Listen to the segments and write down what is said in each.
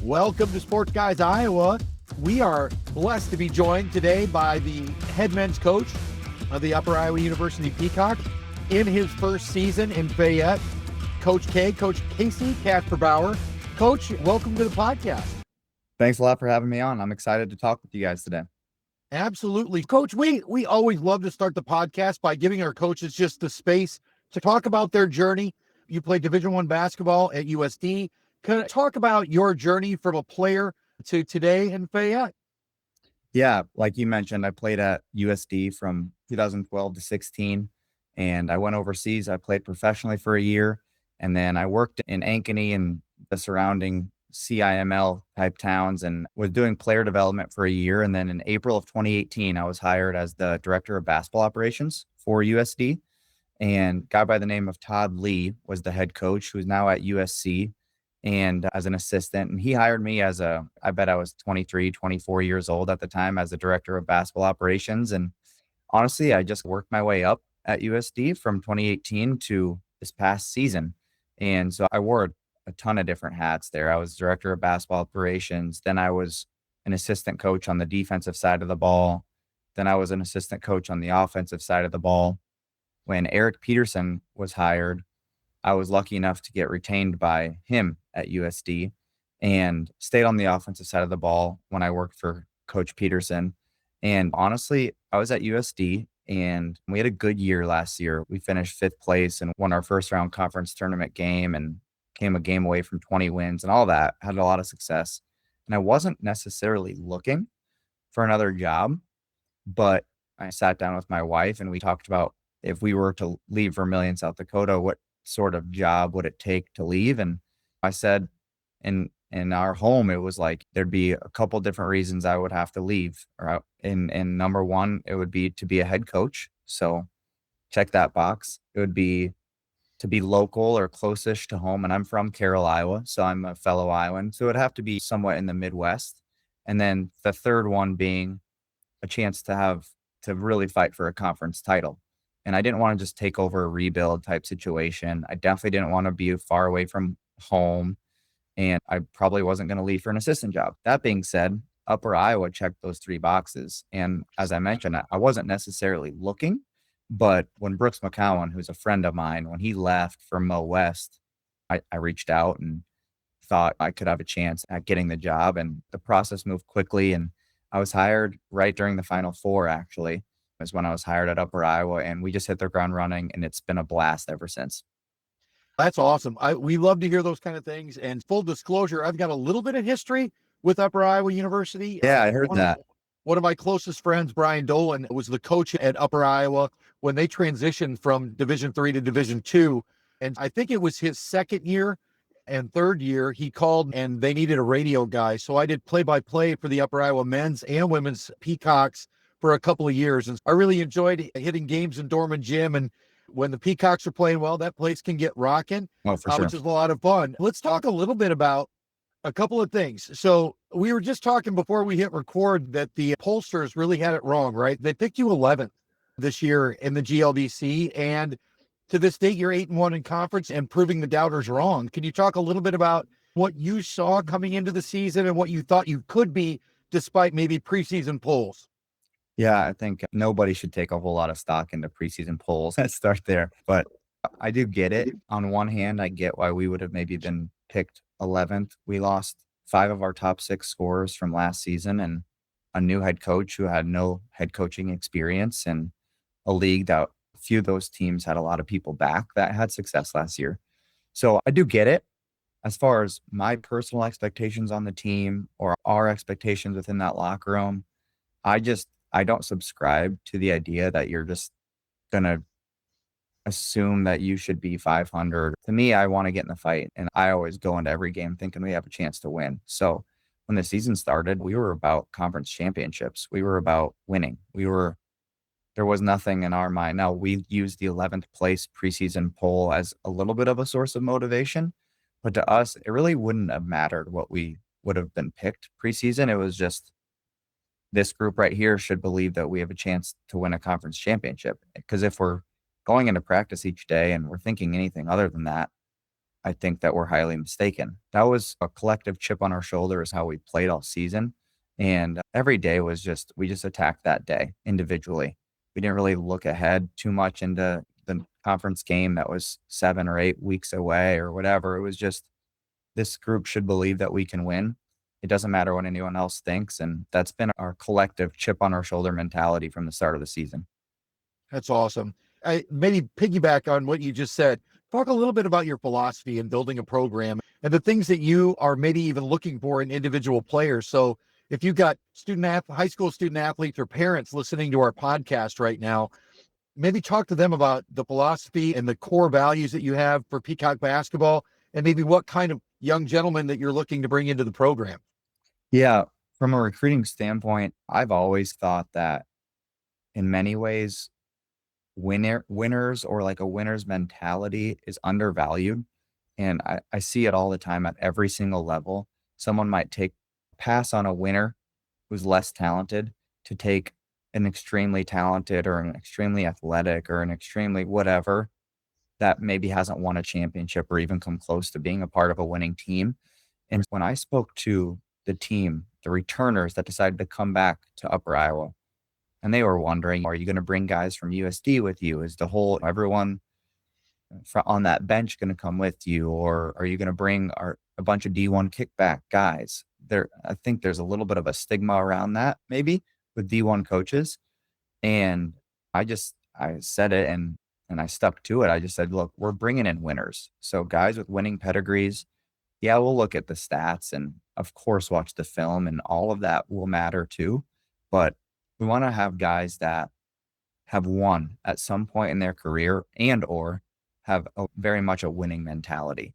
Welcome to Sports Guys Iowa. We are blessed to be joined today by the head men's coach of the Upper Iowa University Peacocks in his first season in Fayette, Coach Casey Kasperbauer. Coach, welcome to the podcast. Thanks a lot for having me on. I'm excited to talk with you guys today. Absolutely. Coach, we always love to start the podcast by giving our coaches just the space to talk about their journey. You played Division I basketball at USD. Can I talk about your journey from a player to today in Fayette? Yeah, like you mentioned, I played at USD from 2012 to 16, and I went overseas. I played professionally for a year, and then I worked in Ankeny and the surrounding CIML type towns and was doing player development for a year. And then in April of 2018, I was hired as the director of basketball operations for USD. And a guy by the name of Todd Lee was the head coach, who's now at USC and as an assistant. And he hired me I bet I was 23, 24 years old at the time as the director of basketball operations. And honestly, I just worked my way up at USD from 2018 to this past season. And so I wore a ton of different hats there. I was director of basketball operations. Then I was an assistant coach on the defensive side of the ball. Then I was an assistant coach on the offensive side of the ball. When Eric Peterson was hired, I was lucky enough to get retained by him at USD and stayed on the offensive side of the ball when I worked for Coach Peterson. And honestly, I was at USD and we had a good year last year. We finished 5th place and won our first round conference tournament game and came a game away from 20 wins and all that. Had a lot of success. And I wasn't necessarily looking for another job, but I sat down with my wife and we talked about if we were to leave Vermillion, South Dakota, what sort of job would it take to leave? And I said, in our home, it was like there'd be a couple different reasons I would have to leave. And number one, it would be to be a head coach. So check that box. It would be to be local or close-ish to home. And I'm from Carroll, Iowa, so I'm a fellow Iowan. So it'd have to be somewhat in the Midwest. And then the third one being a chance to really fight for a conference title. And I didn't want to just take over a rebuild type situation. I definitely didn't want to be far away from home. And I probably wasn't going to leave for an assistant job. That being said, Upper Iowa checked those 3 boxes. And as I mentioned, I wasn't necessarily looking, but when Brooks McCowan, who's a friend of mine, when he left for Mo West, I reached out and thought I could have a chance at getting the job. And the process moved quickly. And I was hired right during the Final Four, actually. Is when I was hired at Upper Iowa, and we just hit the ground running, and it's been a blast ever since. That's awesome. We love to hear those kind of things. And full disclosure, I've got a little bit of history with Upper Iowa University. Yeah, I heard that. One of my closest friends, Brian Dolan, was the coach at Upper Iowa when they transitioned from Division III to Division II. And I think it was his second year and third year, he called and they needed a radio guy. So I did play-by-play for the Upper Iowa men's and women's Peacocks for a couple of years. And I really enjoyed hitting games in Dorman Gym. And when the Peacocks are playing well, that place can get rocking, for sure. which is a lot of fun. Let's talk a little bit about a couple of things. So we were just talking before we hit record that the pollsters really had it wrong, right? They picked you 11th this year in the GLBC. And to this date, you're 8-1 in conference and proving the doubters wrong. Can you talk a little bit about what you saw coming into the season and what you thought you could be despite maybe preseason polls? Yeah, I think nobody should take a whole lot of stock into preseason polls. Let's start there. But I do get it. On one hand, I get why we would have maybe been picked 11th. We lost 5 of our top 6 scorers from last season and a new head coach who had no head coaching experience in a league that a few of those teams had a lot of people back that had success last year. So I do get it. As far as my personal expectations on the team or our expectations within that locker room, I don't subscribe to the idea that you're just going to assume that you should be 500. To me, I want to get in the fight. And I always go into every game thinking we have a chance to win. So when the season started, we were about conference championships. We were about winning. There was nothing in our mind. Now, we used the 11th place preseason poll as a little bit of a source of motivation. But to us, it really wouldn't have mattered what we would have been picked preseason. It was just, this group right here should believe that we have a chance to win a conference championship. Because if we're going into practice each day and we're thinking anything other than that, I think that we're highly mistaken. That was a collective chip on our shoulder is how we played all season. And every day was just, we just attacked that day individually. We didn't really look ahead too much into the conference game that was 7 or 8 weeks away or whatever. It was just, this group should believe that we can win. It doesn't matter what anyone else thinks. And that's been our collective chip on our shoulder mentality from the start of the season. That's awesome. I maybe piggyback on what you just said. Talk a little bit about your philosophy in building a program and the things that you are maybe even looking for in individual players. So if you've got high school student athletes or parents listening to our podcast right now, maybe talk to them about the philosophy and the core values that you have for Peacock basketball and maybe what kind of young gentleman that you're looking to bring into the program. Yeah. From a recruiting standpoint, I've always thought that in many ways, winners or like a winner's mentality is undervalued. And I see it all the time at every single level. Someone might pass on a winner who's less talented to take an extremely talented or an extremely athletic or an extremely whatever that maybe hasn't won a championship or even come close to being a part of a winning team. And when I spoke to the team, the returners that decided to come back to Upper Iowa, and they were wondering, are you going to bring guys from USD with you? Is the whole everyone on that bench going to come with you, or are you going to bring a bunch of D1 kickback guys? I think there's a little bit of a stigma around that, maybe with D1 coaches. And I said it and I stuck to it. I just said, look, we're bringing in winners. So guys with winning pedigrees, yeah, we'll look at the stats and of course watch the film and all of that will matter too. But we want to have guys that have won at some point in their career and or have very much a winning mentality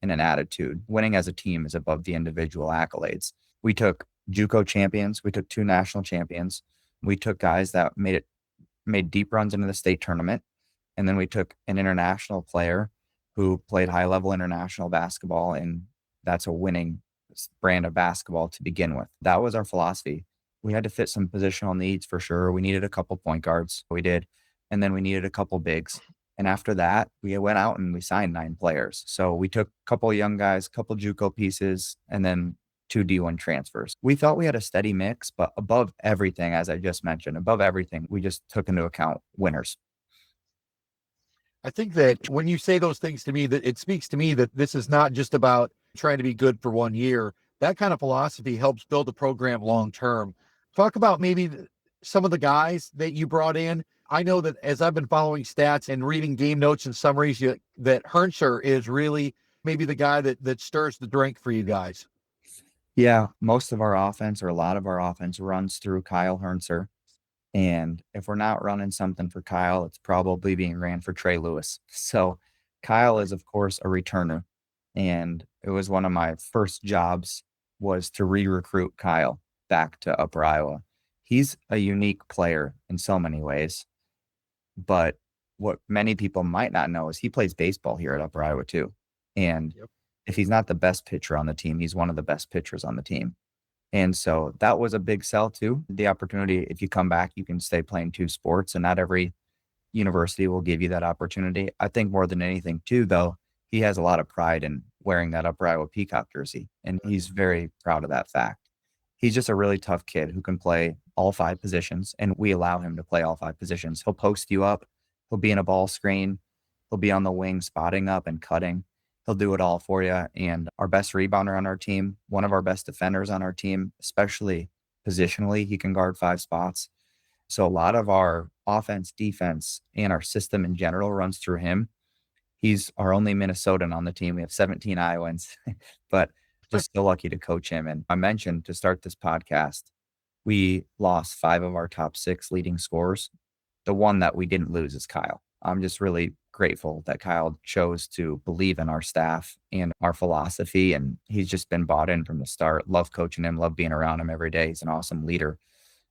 and an attitude. Winning as a team is above the individual accolades. We took JUCO champions, we took 2 national champions. We took guys that made deep runs into the state tournament. And then we took an international player who played high level international basketball. And that's a winning brand of basketball to begin with. That was our philosophy. We had to fit some positional needs for sure. We needed a couple point guards. We did. And then we needed a couple bigs. And after that, we went out and we signed 9 players. So we took a couple young guys, a couple JUCO pieces, and then 2 D1 transfers. We felt we had a steady mix, but above everything, as I just mentioned, above everything, we just took into account winners. I think that when you say those things to me, that it speaks to me that this is not just about trying to be good for 1 year. That kind of philosophy helps build a program long term. Talk about maybe some of the guys that you brought in. I know that as I've been following stats and reading game notes and summaries, that Hernser is really maybe the guy that stirs the drink for you guys. Yeah, most of our offense or a lot of our offense runs through Kyle Hernser. And if we're not running something for Kyle, it's probably being ran for Trey Lewis. So Kyle is, of course, a returner. And it was one of my first jobs was to re-recruit Kyle back to Upper Iowa. He's a unique player in so many ways. But what many people might not know is he plays baseball here at Upper Iowa too. And Yep. if he's not the best pitcher on the team, he's one of the best pitchers on the team. And so that was a big sell too. The opportunity, if you come back, you can stay playing 2 sports, and not every university will give you that opportunity. I think more than anything too, though, he has a lot of pride in wearing that Upper Iowa Peacock jersey, and he's very proud of that fact. He's just a really tough kid who can play all 5 positions, and we allow him to play all 5 positions. He'll post you up. He'll be in a ball screen. He'll be on the wing, spotting up and cutting. He'll do it all for you. And our best rebounder on our team, one of our best defenders on our team, especially positionally, he can guard 5 spots. So a lot of our offense, defense, and our system in general runs through him. He's our only Minnesotan on the team. We have 17 Iowans, but just so lucky to coach him. And I mentioned to start this podcast, we lost 5 of our top 6 leading scorers. The one that we didn't lose is Kyle. I'm just really grateful that Kyle chose to believe in our staff and our philosophy. And he's just been bought in from the start. Love coaching him, love being around him every day. He's an awesome leader.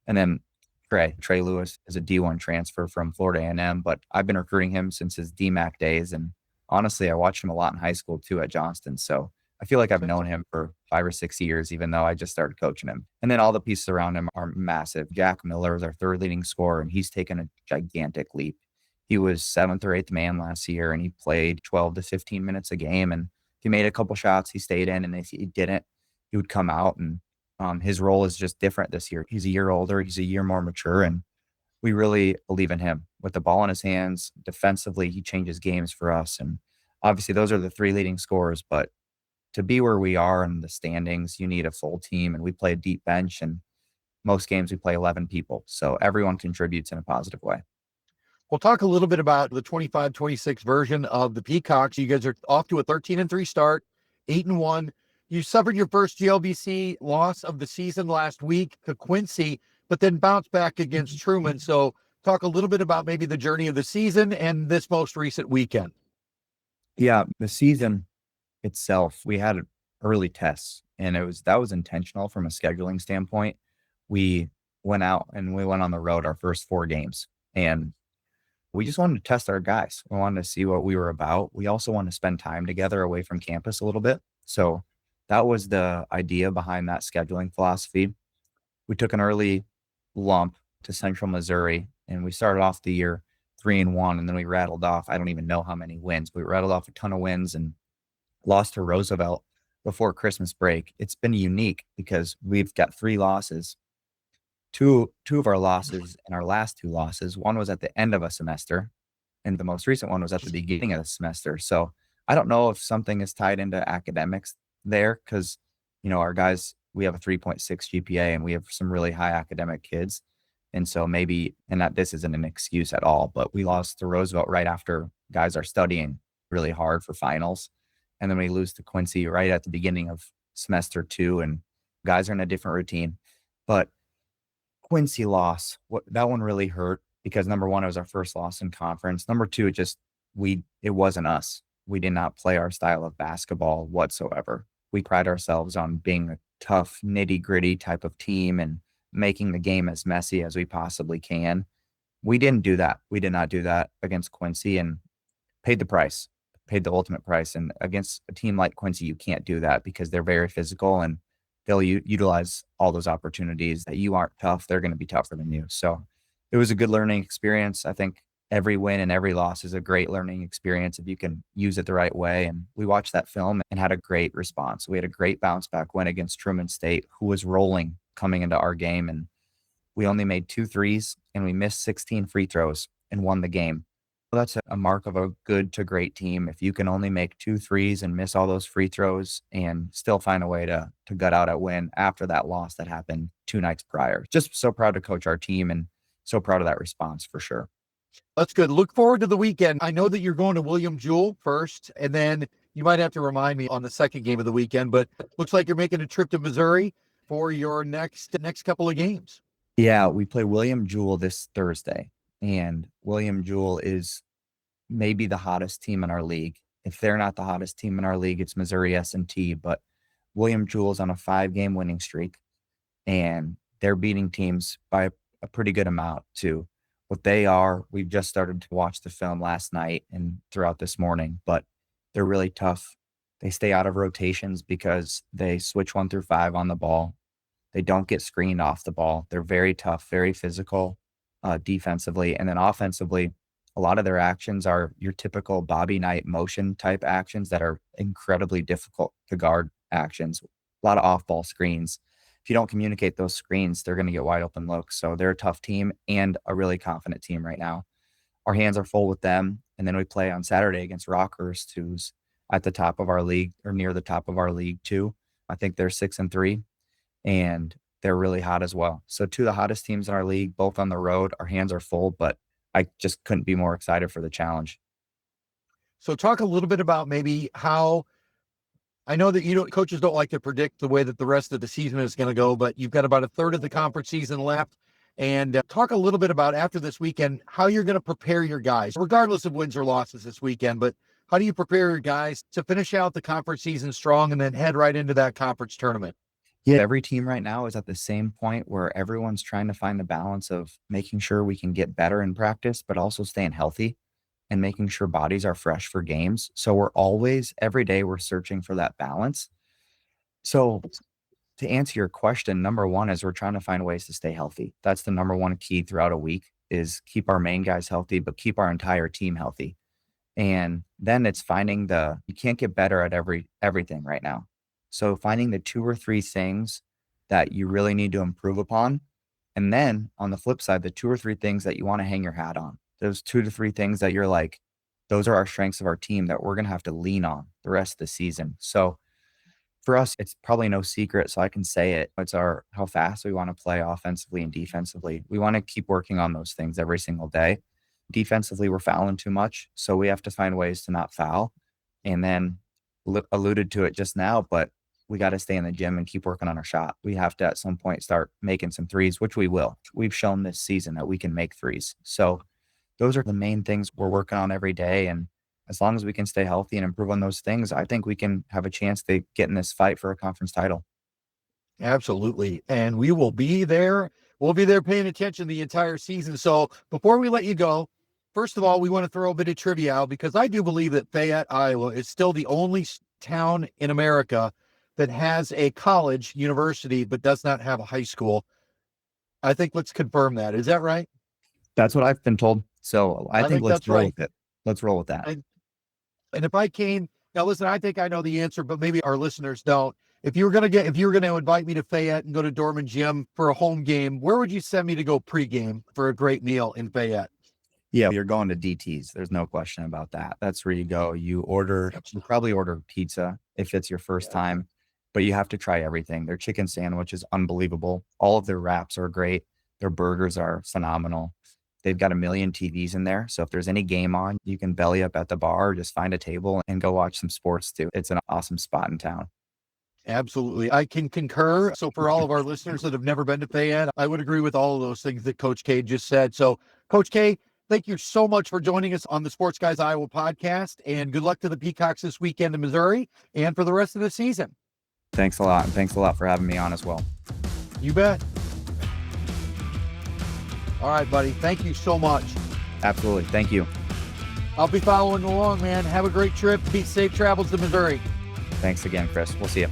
And then Trey Lewis is a D1 transfer from Florida A&M, but I've been recruiting him since his DMAC days. And honestly, I watched him a lot in high school too at Johnston. So I feel like I've known him for 5 or 6 years, even though I just started coaching him. And then all the pieces around him are massive. Jack Miller is our 3rd leading scorer, and he's taken a gigantic leap. He was 7th or 8th man last year, and he played 12 to 15 minutes a game. And If he made a couple shots, he stayed in, and if he didn't, he would come out. And his role is just different this year. He's a year older, he's a year more mature, and we really believe in him. With the ball in his hands, defensively, he changes games for us. And obviously, those are the three leading scorers. But to be where we are in the standings, you need a full team, and we play a deep bench. And most games, we play 11 people. So everyone contributes in a positive way. We'll talk a little bit about the 25-26 version of the Peacocks. You guys are off to a 13-3 start, 8-1. You suffered your first GLBC loss of the season last week to Quincy, but then bounced back against Truman. So talk a little bit about maybe the journey of the season and this most recent weekend. Yeah, the season itself, we had early tests, and that was intentional from a scheduling standpoint. We went out and we went on the road our first 4 games, and we just wanted to test our guys. We wanted to see what we were about. We also wanted to spend time together away from campus a little bit. So that was the idea behind that scheduling philosophy. We took an early lump to Central Missouri, and we started off the year 3-1, and then we rattled off, I don't even know how many wins. We rattled off a ton of wins and lost to Roosevelt before Christmas break. It's been unique because we've got 3 losses. Two of our losses and our last 2 losses, one was at the end of a semester, and the most recent one was at the beginning of the semester. So I don't know if something is tied into academics there, because our guys, we have a 3.6 GPA and we have some really high academic kids. And so maybe, and that this isn't an excuse at all, but we lost to Roosevelt right after guys are studying really hard for finals. And then we lose to Quincy right at the beginning of semester 2, and guys are in a different routine. But Quincy loss, that one really hurt because number one, it was our first loss in conference. Number two, it wasn't us. We did not play our style of basketball whatsoever. We pride ourselves on being a tough, nitty-gritty type of team and making the game as messy as we possibly can. We didn't do that. We did not do that against Quincy, and paid the price, paid the ultimate price. And against a team like Quincy, you can't do that because they're very physical, and they'll utilize all those opportunities. That you aren't tough, they're going to be tougher than you. So it was a good learning experience. I think every win and every loss is a great learning experience if you can use it the right way. And we watched that film and had a great response. We had a great bounce back win against Truman State, who was rolling coming into our game. And we only made 2 threes and we missed 16 free throws and won the game. That's a mark of a good to great team. If you can only make 2 threes and miss all those free throws and still find a way to gut out a win after that loss that happened 2 nights prior. Just so proud to coach our team and so proud of that response for sure. That's good. Look forward to the weekend. I know that you're going to William Jewell first, and then you might have to remind me on the second game of the weekend, but looks like you're making a trip to Missouri for your next couple of games. Yeah, we play William Jewell this Thursday, and William Jewell is maybe the hottest team in our league. If they're not the hottest team in our league, it's Missouri S&T, but William Jewell's on a 5-game winning streak, and they're beating teams by a pretty good amount too. What they are, we've just started to watch the film last night and throughout this morning, but they're really tough. They stay out of rotations because they switch 1 through 5 on the ball. They don't get screened off the ball. They're very tough, very physical defensively. And then offensively, a lot of their actions are your typical Bobby Knight motion type actions that are incredibly difficult to guard actions. A lot of off-ball screens. If you don't communicate those screens, they're going to get wide open looks. So they're a tough team and a really confident team right now. Our hands are full with them. And then we play on Saturday against Rockhurst, who's at the top of our league or near the top of our league too. I think they're 6-3, and they're really hot as well. So 2 of the hottest teams in our league, both on the road. Our hands are full, but I just couldn't be more excited for the challenge. So talk a little bit about maybe how, I know that coaches don't like to predict the way that the rest of the season is going to go, but you've got about a third of the conference season left. And talk a little bit about after this weekend, how you're going to prepare your guys, regardless of wins or losses this weekend. But how do you prepare your guys to finish out the conference season strong and then head right into that conference tournament? Yeah, every team right now is at the same point where everyone's trying to find the balance of making sure we can get better in practice, but also staying healthy and making sure bodies are fresh for games. So we're always, every day, we're searching for that balance. So to answer your question, number one is we're trying to find ways to stay healthy. That's the number one key throughout a week, is keep our main guys healthy, but keep our entire team healthy. And then it's finding you can't get better at everything right now. So finding the 2 or 3 things that you really need to improve upon. And then on the flip side, the 2 or 3 things that you want to hang your hat on. Those 2 to 3 things that you're like, those are our strengths of our team that we're going to have to lean on the rest of the season. So for us, it's probably no secret. So I can say it. It's how fast we want to play offensively and defensively. We want to keep working on those things every single day. Defensively, we're fouling too much. So we have to find ways to not foul. And then alluded to it just now, but we got to stay in the gym and keep working on our shot. We have to at some point start making some threes, which we will. We've shown this season that we can make threes. So those are the main things we're working on every day. And as long as we can stay healthy and improve on those things, I think we can have a chance to get in this fight for a conference title. Absolutely. And we will be there. We'll be there paying attention the entire season. So before we let you go, first of all, we want to throw a bit of trivia out because I do believe that Fayette, Iowa is still the only town in America that has a college university but does not have a high school. I think let's confirm that. Is that right? That's what I've been told. So I think let's that's roll right. with it. Let's roll with that. And if I came now, listen, I think I know the answer, but maybe our listeners don't. If you were going to invite me to Fayette and go to Dorman Gym for a home game, where would you send me to go pregame for a great meal in Fayette? Yeah, you're going to DT's. There's no question about that. That's where you go. You probably order pizza if it's your first time, but you have to try everything. Their chicken sandwich is unbelievable. All of their wraps are great. Their burgers are phenomenal. They've got 1 million TVs in there. So if there's any game on, you can belly up at the bar or just find a table and go watch some sports too. It's an awesome spot in town. Absolutely. I can concur. So for all of our listeners that have never been to Fayette, I would agree with all of those things that Coach K just said. So Coach K, thank you so much for joining us on the Sports Guys Iowa podcast, and good luck to the Peacocks this weekend in Missouri and for the rest of the season. Thanks a lot. And thanks a lot for having me on as well. You bet. All right, buddy. Thank you so much. Absolutely. Thank you. I'll be following along, man. Have a great trip. Be safe travels to Missouri. Thanks again, Chris. We'll see you.